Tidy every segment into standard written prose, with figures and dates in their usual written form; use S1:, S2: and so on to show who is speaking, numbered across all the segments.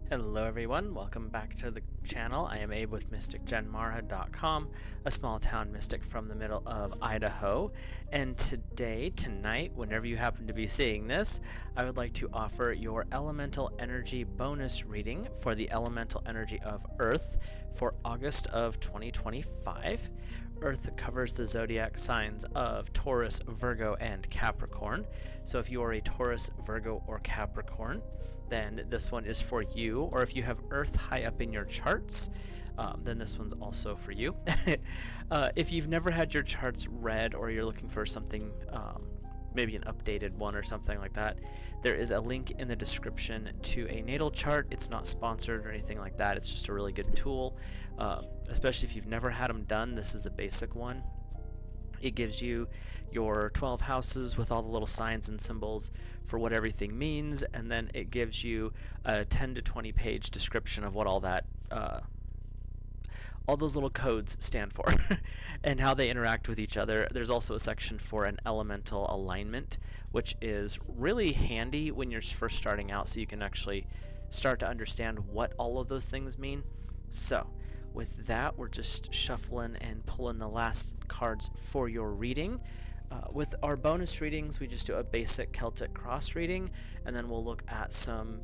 S1: Hello everyone, welcome back to the channel. I am Abe with MysticGenMara.com, a small town mystic from the middle of Idaho. And tonight, whenever you happen to be seeing this, I would like to offer your elemental energy bonus reading for the elemental energy of Earth for August of 2025. Earth covers the zodiac signs of Taurus, Virgo, and Capricorn. So if you are a Taurus, Virgo, or Capricorn, then this one is for you. Or if you have Earth high up in your charts, then this one's also for you. If you've never had your charts read or you're looking for something, maybe an updated one or something like that, there is a link in the description to a natal chart. It's not sponsored or anything like that. It's just a really good tool, especially if you've never had them done. This is a basic one. It gives you your 12 houses with all the little signs and symbols for what everything means, and then it gives you a 10 to 20 page description of what all that all those little codes stand for and how they interact with each other. There's also a section for an elemental alignment, which is really handy when you're first starting out, so you can actually start to understand what all of those things mean. So with that, we're just shuffling and pulling the last cards for your reading. With our bonus readings, we just do a basic Celtic cross reading, and then we'll look at some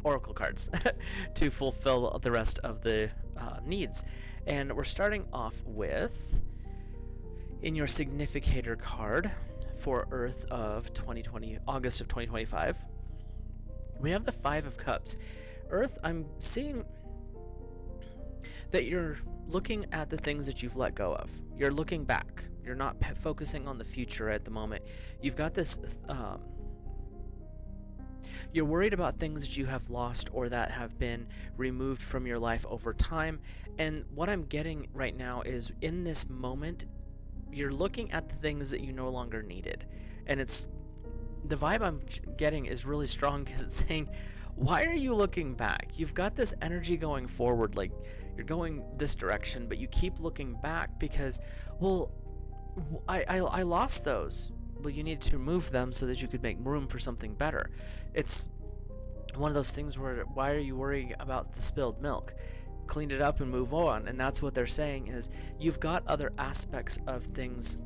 S1: oracle cards to fulfill the rest of the needs. And we're starting off with, in your significator card for Earth of August of 2025, we have the Five of Cups. Earth, I'm seeing that you're looking at the things that you've let go of. You're looking back. You're not focusing on the future at the moment. You've got this you're worried about things that you have lost or that have been removed from your life over time. And what I'm getting right now is, in this moment, you're looking at the things that you no longer needed. And it's the vibe I'm getting is really strong, because it's saying, why are you looking back? You've got this energy going forward, like you're going this direction, but you keep looking back because, well, I lost those. Well, you needed to remove them so that you could make room for something better. It's one of those things where, why are you worrying about the spilled milk? Clean it up and move on. And that's what they're saying, is you've got other aspects of things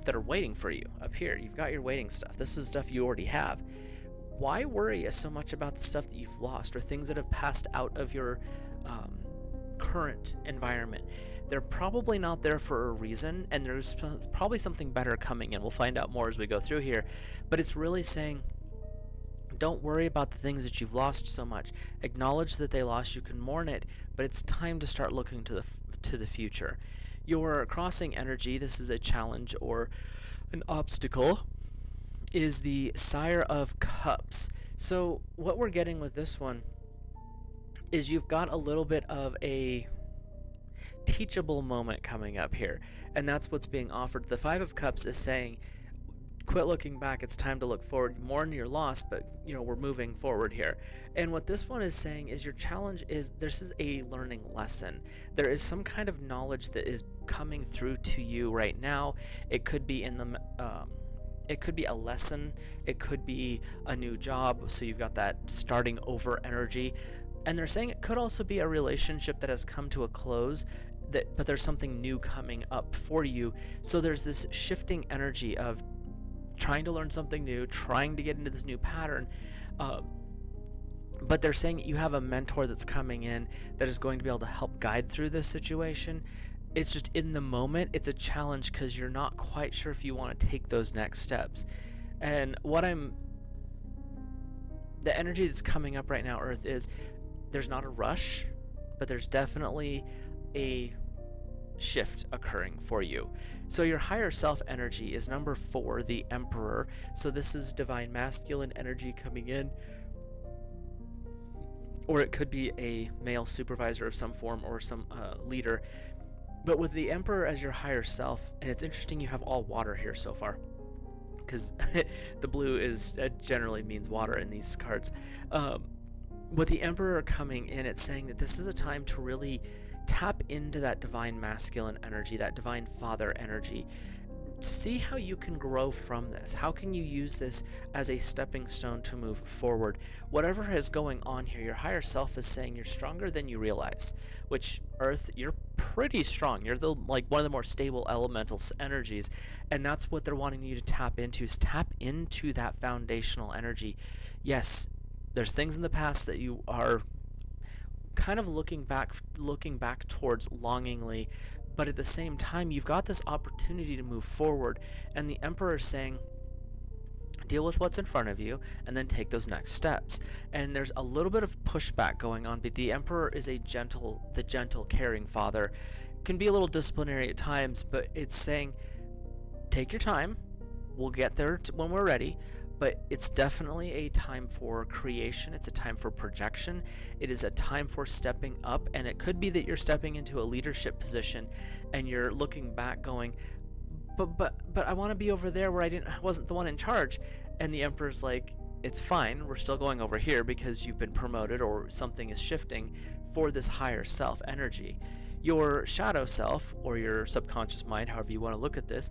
S1: that are waiting for you up here. You've got your waiting stuff. This is stuff you already have. Why worry so much about the stuff that you've lost or things that have passed out of your current environment? They're probably not there for a reason, and there's probably something better coming in. We'll find out more as we go through here, but it's really saying, don't worry about the things that you've lost so much. Acknowledge that they lost. You can mourn it, but it's time to start looking to the future. Your crossing energy, this is a challenge or an obstacle, is the Sire of Cups. So what we're getting with this one is you've got a little bit of a teachable moment coming up here, and that's what's being offered. The Five of Cups is saying, quit looking back, it's time to look forward. Mourn your loss, but we're moving forward here. And what this one is saying is, your challenge is, this is a learning lesson. There is some kind of knowledge that is coming through to you right now. It could be in the it could be a lesson, it could be a new job, so you've got that starting over energy. And they're saying it could also be a relationship that has come to a close, but there's something new coming up for you. So there's this shifting energy of trying to learn something new, trying to get into this new pattern. But they're saying you have a mentor that's coming in that is going to be able to help guide through this situation. It's just, in the moment, it's a challenge because you're not quite sure if you want to take those next steps. And the energy that's coming up right now, Earth, is there's not a rush, but there's definitely a shift occurring for you. So your higher self energy is number 4, the Emperor. So this is divine masculine energy coming in, or it could be a male supervisor of some form or some leader. But with the Emperor as your higher self, and it's interesting you have all water here so far, because the blue is generally means water in these cards. With the Emperor coming in, it's saying that this is a time to really tap into that divine masculine energy, that divine father energy. see how you can grow from this. How can you use this as a stepping stone to move forward? Whatever is going on here, your higher self is saying you're stronger than you realize, which Earth, you're pretty strong. You're the one of the more stable elemental energies, and that's what they're wanting you to tap into, is tap into that foundational energy. Yes, there's things in the past that you are kind of looking back towards longingly, but at the same time you've got this opportunity to move forward, and the Emperor is saying deal with what's in front of you and then take those next steps. And there's a little bit of pushback going on, but the Emperor is the gentle caring father, can be a little disciplinary at times, but it's saying take your time, we'll get there when we're ready. But it's definitely a time for creation. It's a time for projection. It is a time for stepping up. And it could be that you're stepping into a leadership position and you're looking back going, but I want to be over there where I wasn't the one in charge. And the Emperor's like, it's fine. We're still going over here because you've been promoted or something is shifting for this higher self energy. Your shadow self, or your subconscious mind, however you want to look at this,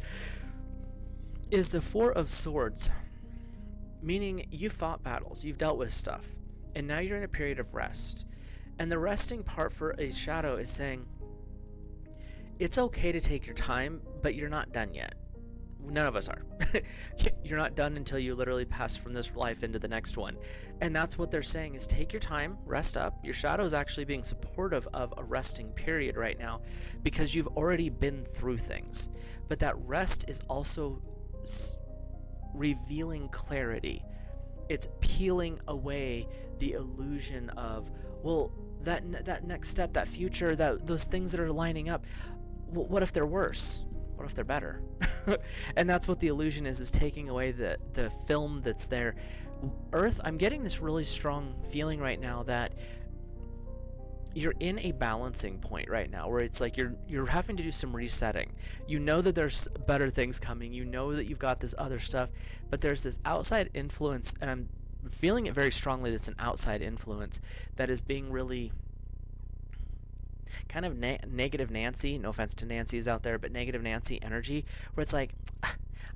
S1: is the Four of Swords. Meaning you fought battles, you've dealt with stuff, and now you're in a period of rest. And the resting part for a shadow is saying, it's okay to take your time, but you're not done yet. None of us are. You're not done until you literally pass from this life into the next one. And that's what they're saying, is take your time, rest up. Your shadow is actually being supportive of a resting period right now because you've already been through things. But that rest is also revealing clarity. It's peeling away the illusion of, well, that next step, that future, those things that are lining up, well, what if they're worse? What if they're better? And that's what the illusion is taking away the film that's there. Earth, I'm getting this really strong feeling right now that you're in a balancing point right now where it's like you're having to do some resetting. You know that there's better things coming. You know that you've got this other stuff, but there's this outside influence, and I'm feeling it very strongly. That's an outside influence that is being really kind of negative Nancy, no offense to Nancy's out there, but negative Nancy energy, where it's like,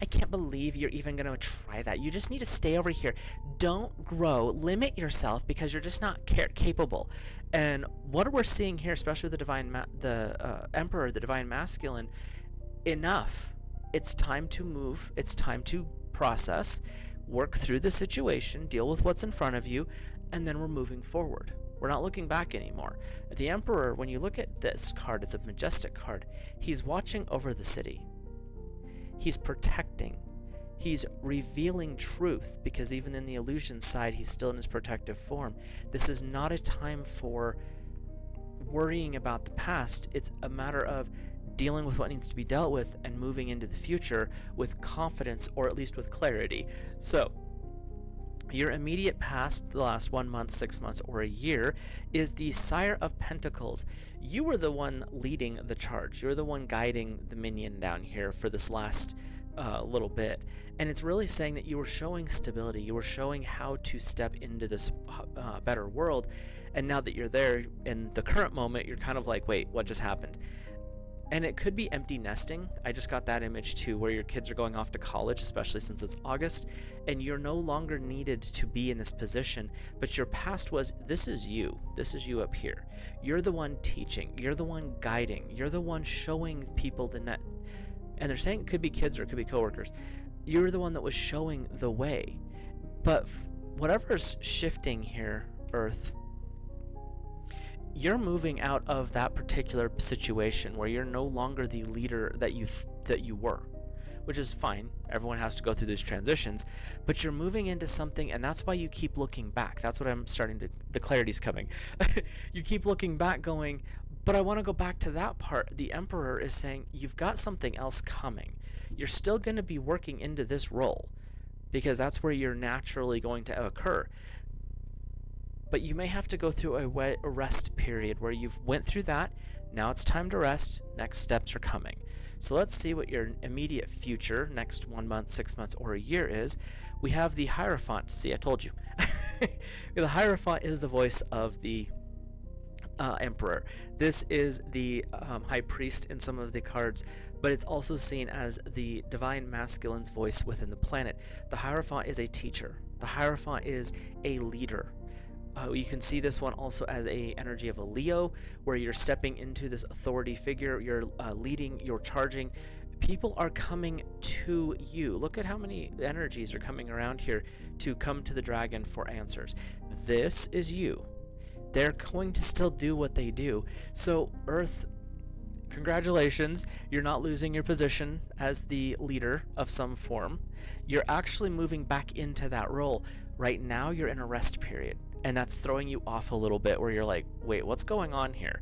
S1: I can't believe you're even going to try that. You just need to stay over here. Don't grow. Limit yourself because you're just not capable. And what we're seeing here, especially with the Emperor, the Divine Masculine, enough. It's time to move. It's time to process, work through the situation, deal with what's in front of you, and then we're moving forward. We're not looking back anymore. The Emperor, when you look at this card, it's a majestic card. He's watching over the city. He's protecting. He's revealing truth, because even in the illusion side, he's still in his protective form. This is not a time for worrying about the past. It's a matter of dealing with what needs to be dealt with and moving into the future with confidence, or at least with clarity. So, your immediate past, the last 1 month, 6 months, or a year, is the Sire of Pentacles. You were the one leading the charge. You're the one guiding the minion down here for this last little bit. And it's really saying that you were showing stability. You were showing how to step into this better world. And now that you're there in the current moment, you're kind of like, wait, what just happened? And it could be empty nesting. I just got that image too, where your kids are going off to college, especially since it's August, and you're no longer needed to be in this position, but your past was, this is you up here. You're the one teaching, you're the one guiding, you're the one showing people the net. And they're saying it could be kids or it could be coworkers. You're the one that was showing the way. But whatever's shifting here, Earth, you're moving out of that particular situation where you're no longer the leader that you were, which is fine. Everyone has to go through those transitions, but you're moving into something, and that's why you keep looking back. That's what I'm starting to, the clarity's coming. You keep looking back going, but I want to go back to that part. The Emperor is saying, you've got something else coming. You're still going to be working into this role because that's where you're naturally going to occur. But you may have to go through a rest period where you've went through that. Now it's time to rest. Next steps are coming. So let's see what your immediate future, next 1 month, 6 months, or a year is. We have the Hierophant. See, I told you. The Hierophant is the voice of the Emperor. This is the High Priest in some of the cards, but it's also seen as the divine masculine's voice within the planet. The Hierophant is a teacher. The Hierophant is a leader. You can see this one also as a energy of a Leo, where you're stepping into this authority figure, you're leading, you're charging. People are coming to you. Look at how many energies are coming around here to come to the dragon for answers. This is you. They're going to still do what they do. So Earth, congratulations, you're not losing your position as the leader of some form. You're actually moving back into that role. Right now you're in a rest period, and that's throwing you off a little bit, where you're like, wait, what's going on here?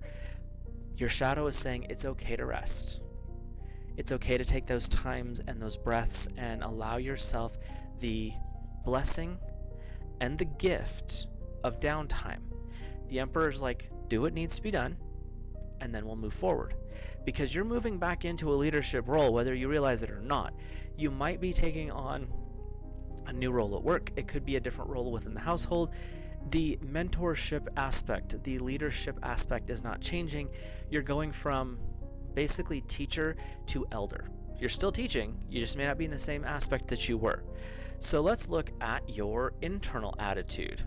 S1: Your shadow is saying it's okay to rest. It's okay to take those times and those breaths and allow yourself the blessing and the gift of downtime. The Emperor's like, do what needs to be done, and then we'll move forward. Because you're moving back into a leadership role, whether you realize it or not. You might be taking on a new role at work. It could be a different role within the household. The mentorship aspect, the leadership aspect is not changing. You're going from basically teacher to elder. You're still teaching, you just may not be in the same aspect that you were. So let's look at your internal attitude.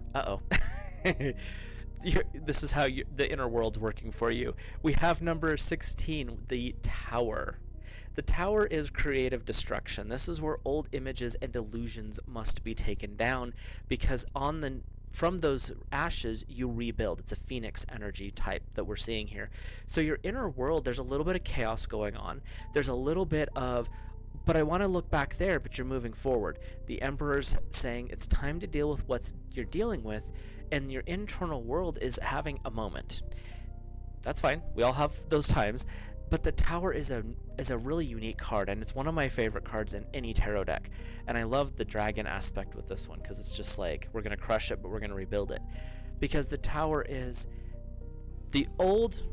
S1: This is how the inner world's working for you. We have number 16, the Tower. The Tower is creative destruction. This is where old images and illusions must be taken down, because from those ashes you rebuild. It's a phoenix energy type that we're seeing here. So your inner world, there's a little bit of chaos going on. There's a little bit of, but I want to look back there, but you're moving forward. The Emperor's saying it's time to deal with what you're dealing with, and your internal world is having a moment. That's fine. We all have those times. But the Tower is a really unique card, and it's one of my favorite cards in any tarot deck. And I love the dragon aspect with this one, because it's just like, we're going to crush it, but we're going to rebuild it. Because the Tower is the old...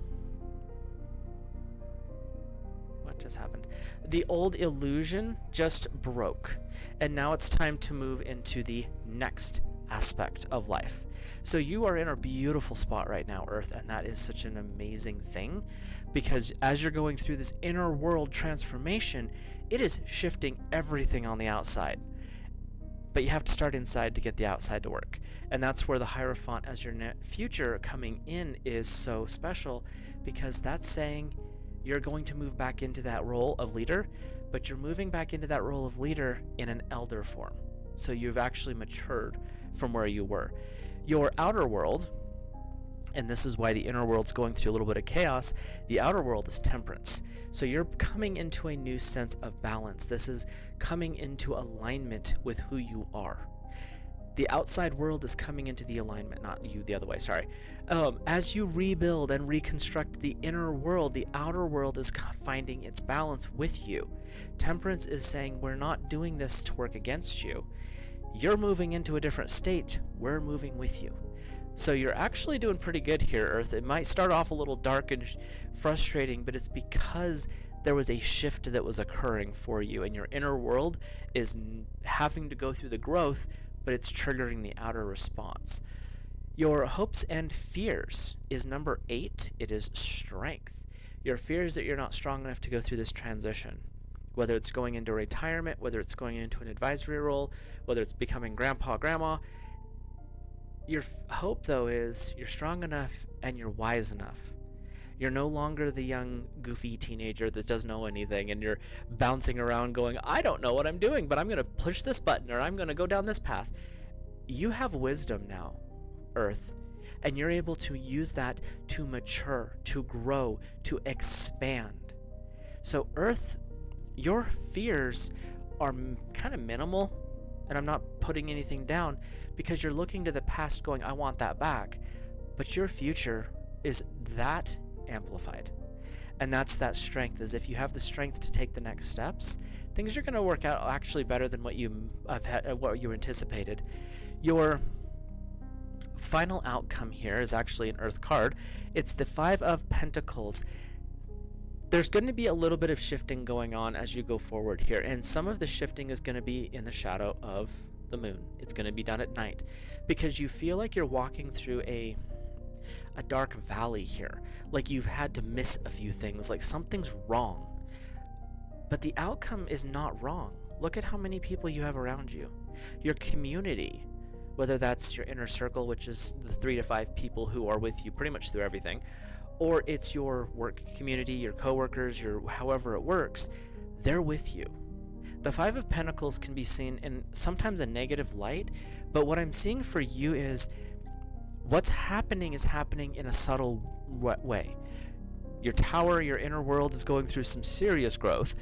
S1: What just happened? The old illusion just broke. And now it's time to move into the next aspect of life. So you are in a beautiful spot right now, Earth, and that is such an amazing thing, because as you're going through this inner world transformation, it is shifting everything on the outside. But you have to start inside to get the outside to work. And that's where the Hierophant as your future coming in is so special, because that's saying you're going to move back into that role of leader, but you're moving back into that role of leader in an elder form. So you've actually matured from where you were. Your outer world, and this is why the inner world's going through a little bit of chaos, the outer world is temperance. So you're coming into a new sense of balance. This is coming into alignment with who you are. The outside world is coming into the alignment, not you, the other way, sorry. As you rebuild and reconstruct the inner world, the outer world is finding its balance with you. Temperance is saying, we're not doing this to work against you. You're moving into a different state. We're moving with you. So you're actually doing pretty good here, Earth. It might start off a little dark and frustrating, but it's because there was a shift that was occurring for you, and your inner world is having to go through the growth, but it's triggering the outer response. Your hopes and fears is number 8. It is strength. Your fear is that you're not strong enough to go through this transition. Whether it's going into retirement, whether it's going into an advisory role, whether it's becoming grandpa, grandma. Your hope, though, is you're strong enough and you're wise enough. You're no longer the young, goofy teenager that doesn't know anything, and you're bouncing around going, I don't know what I'm doing, but I'm going to push this button, or I'm going to go down this path. You have wisdom now, Earth, and you're able to use that to mature, to grow, to expand. So, Earth, your fears are kind of minimal, and I'm not putting anything down, because you're looking to the past going, I want that back. But your future is that amplified. And that's that strength, is if you have the strength to take the next steps, things are going to work out actually better than what you anticipated. Your final outcome here is actually an Earth card. It's the 5 of Pentacles. There's going to be a little bit of shifting going on as you go forward here, and some of the shifting is going to be in the shadow of the moon. It's going to be done at night, because you feel like you're walking through a dark valley here, like you've had to miss a few things, like something's wrong. But the outcome is not wrong. Look at how many people you have around you. Your community, whether that's your inner circle, which is the 3 to 5 people who are with you pretty much through everything, or it's your work community, your coworkers, your however it works, they're with you. The Five of Pentacles can be seen in sometimes a negative light, but what I'm seeing for you is what's happening is happening in a subtle way. Your tower, your inner world is going through some serious growth,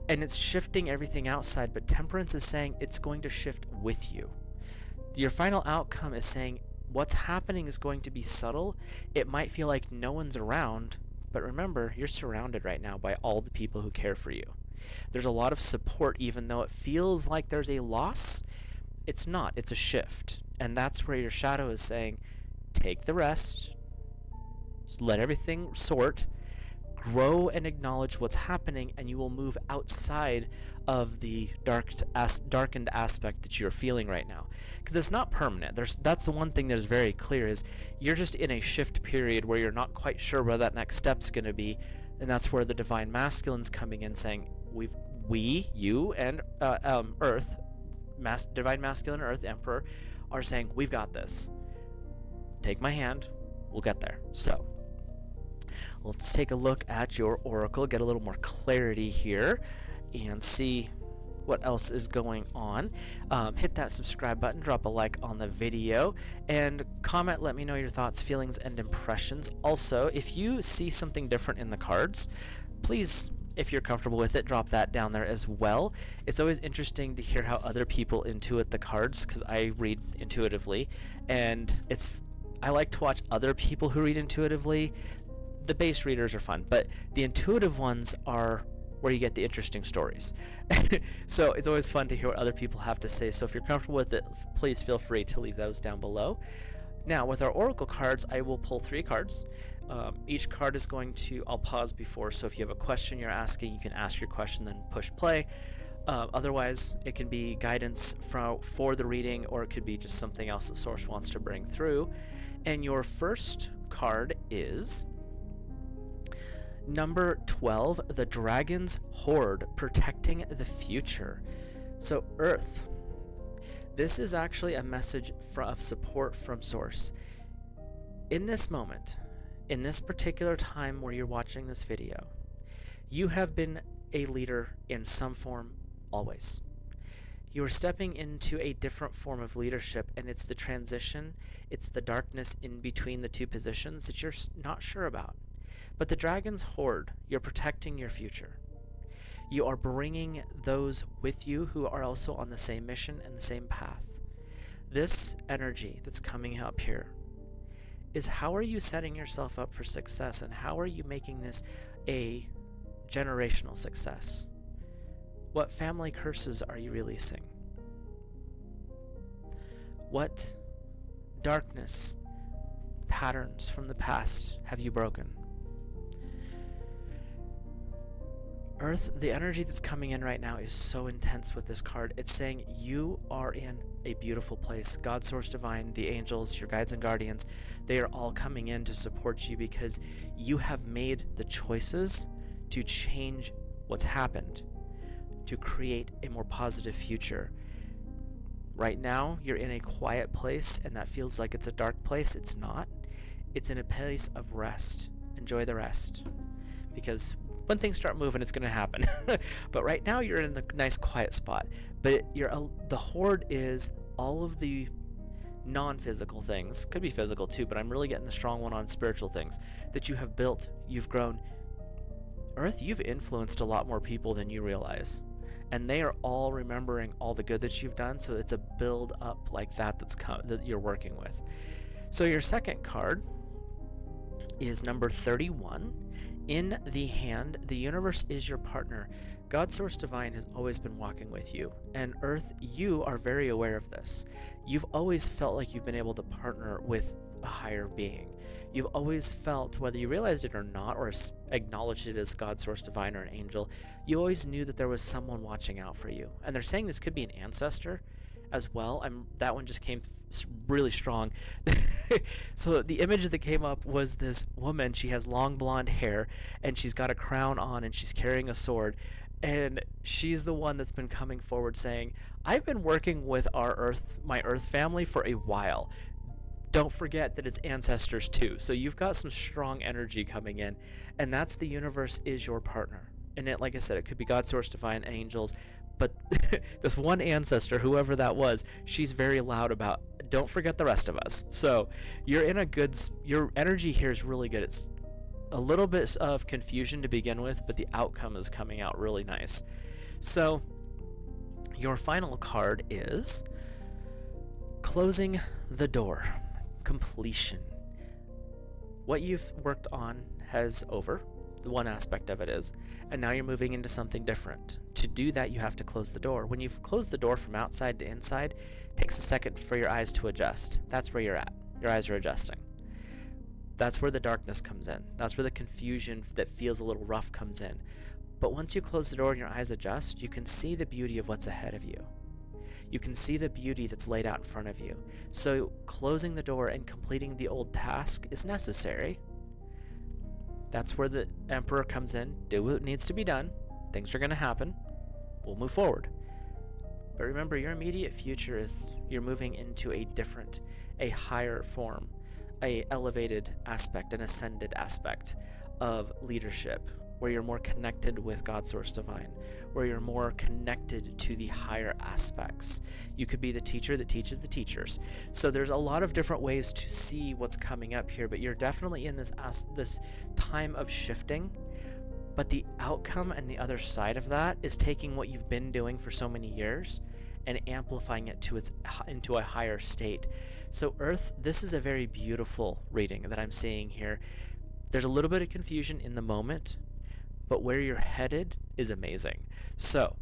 S1: and it's shifting everything outside, but Temperance is saying it's going to shift with you. Your final outcome is saying what's happening is going to be subtle. It might feel like no one's around, but remember, you're surrounded right now by all the people who care for you. There's a lot of support, even though it feels like there's a loss. It's not, it's a shift. And that's where your shadow is saying, take the rest, just let everything sort, grow and acknowledge what's happening, and you will move outside of the darkened aspect that you're feeling right now. Because it's not permanent. That's the one thing that is very clear, is you're just in a shift period where you're not quite sure where that next step's going to be. And that's where the Divine Masculine's coming in saying, you and Earth, Divine Masculine, Earth, Emperor, are saying, we've got this. Take my hand, we'll get there. So, let's take a look at your oracle, get a little more clarity here, and see what else is going on. Hit that subscribe button, drop a like on the video, and comment, let me know your thoughts, feelings, and impressions. Also, if you see something different in the cards, please, if you're comfortable with it, drop that down there as well. It's always interesting to hear how other people intuit the cards, because I read intuitively, and I like to watch other people who read intuitively. The base readers are fun, but the intuitive ones are where you get the interesting stories. So it's always fun to hear what other people have to say. So if you're comfortable with it, please feel free to leave those down below. Now, with our oracle cards, I will pull 3 cards. Each card is going to, I'll pause before, so if you have a question you're asking, you can ask your question, then push play. Otherwise, it can be guidance for the reading, or it could be just something else the source wants to bring through. And your first card is number 12, the Dragon's Horde, protecting the future. So Earth, this is actually a message of support from Source. In this moment, in this particular time where you're watching this video, you have been a leader in some form always. You are stepping into a different form of leadership, and it's the transition, it's the darkness in between the two positions that you're not sure about. But the Dragon's Horde, you're protecting your future. You are bringing those with you who are also on the same mission and the same path. This energy that's coming up here is, how are you setting yourself up for success, and how are you making this a generational success? What family curses are you releasing? What darkness patterns from the past have you broken? Earth, the energy that's coming in right now is so intense with this card. It's saying you are in a beautiful place. God, Source Divine, the angels, your guides and guardians, they are all coming in to support you because you have made the choices to change what's happened, to create a more positive future. Right now, you're in a quiet place, and that feels like it's a dark place. It's not. It's in a place of rest. Enjoy the rest, because when things start moving, it's going to happen. But right now, you're in the nice quiet spot. But the Horde is all of the non-physical things. Could be physical too, but I'm really getting the strong one on spiritual things that you have built, you've grown. Earth, you've influenced a lot more people than you realize. And they are all remembering all the good that you've done, so it's a build up like that that you're working with. So your second card is number 31. In the hand, the universe is your partner. God, Source Divine, has always been walking with you. And Earth, you are very aware of this. You've always felt like you've been able to partner with a higher being. You've always felt, whether you realized it or not, or acknowledged it as God, Source Divine, or an angel, you always knew that there was someone watching out for you. And they're saying this could be an ancestor, as well. That one just came really strong. So the image that came up was this woman. She has long blonde hair and she's got a crown on and she's carrying a sword. And she's the one that's been coming forward saying, I've been working with my Earth family for a while. Don't forget that it's ancestors too. So you've got some strong energy coming in, and that's the universe is your partner. And it, like I said, it could be God, source, divine, angels, but this one ancestor, whoever that was, she's very loud about, don't forget the rest of us. So you're in your energy here is really good. It's a little bit of confusion to begin with, but the outcome is coming out really nice. So your final card is closing the door, completion. What you've worked on has over. The one aspect of it is, and now you're moving into something different. To do that, you have to close the door. When you've closed the door from outside to inside, it takes a second for your eyes to adjust. That's where you're at. Your eyes are adjusting. That's where the darkness comes in. That's where the confusion that feels a little rough comes in. But once you close the door and your eyes adjust, you can see the beauty of what's ahead of you. You can see the beauty that's laid out in front of you. So closing the door and completing the old task is necessary. That's where the Emperor comes in. Do what needs to be done. Things are going to happen. We'll move forward. But remember, your immediate future is you're moving into a higher form, a elevated aspect, an ascended aspect of leadership, where you're more connected with God, source, divine, where you're more connected to the higher aspects. You could be the teacher that teaches the teachers. So there's a lot of different ways to see what's coming up here, but you're definitely in this time of shifting. But the outcome and the other side of that is taking what you've been doing for so many years and amplifying it into a higher state. So Earth, this is a very beautiful reading that I'm seeing here. There's a little bit of confusion in the moment, but where you're headed is amazing. So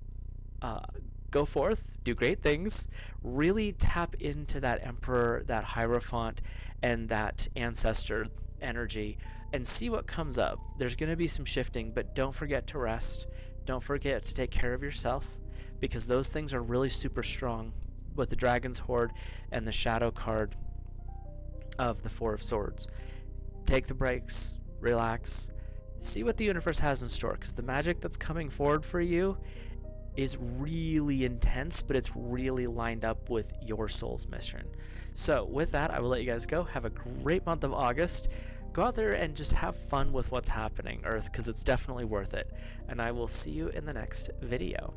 S1: go forth, do great things, really tap into that Emperor, that Hierophant, and that ancestor energy, and see what comes up. There's going to be some shifting, but don't forget to rest. Don't forget to take care of yourself, because those things are really super strong with the Dragon's Hoard and the Shadow card of the Four of Swords. Take the breaks, relax, see what the universe has in store, because the magic that's coming forward for you is really intense, but it's really lined up with your soul's mission. So with that, I will let you guys go. Have a great month of August. Go out there and just have fun with what's happening, Earth, because it's definitely worth it. And I will see you in the next video.